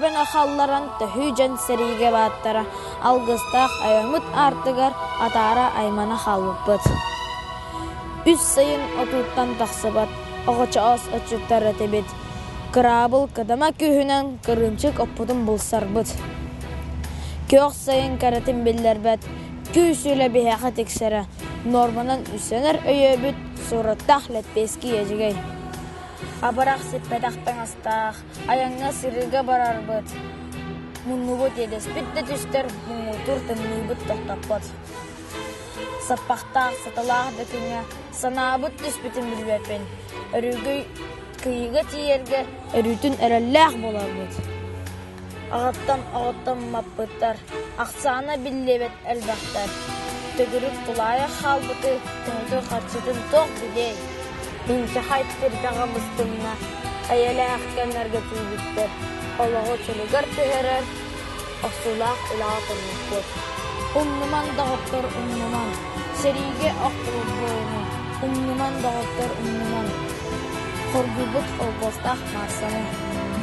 Көрбен ахалларан төһүжен сериге баттара. Алгыстах айымыт артыгар атара аймана халыппыт. Үс сайын отуттан тақсыбат. Оғыча ос очуттары тебет. Кырабыл кадама күйінен кырымчык оппудын бұлсарбыт. Көк сайын каратын беллербет. Күйсүлі бейақа тексері. Норманан үсенер өйөбіт. Сураттақ ләтпески ежігей. Абырақ сеппетақтан астақ. Аяңна сырыға барарбыт. Мұннубыт елеспітті түстер. Мұңутур тымныбыт тоқтаппыт. Саппақтақ саталақ дөкіне. Санабыт түспітін білбепен. Өрігөй күйігі тиерге өрүтін әрәлләқ боларбыт. Ағаттан маппыттар. Ақсаны біллебет әлбақтар. Төгірік құлайы қалбыты. Түңді қатшытын тоқ білей. Бенші қайттыр жағамыстымна. Әйелі әқкенлерге түйбіттер. Олығы чөлігір түйерер. Осулақ ұлаға тұрмықпыт. Умнуман дағыптыр умнуман. Сериге ақтылып бойыны. Умнуман дағыптыр умнуман. Хоргубут қолбостақ марсаны.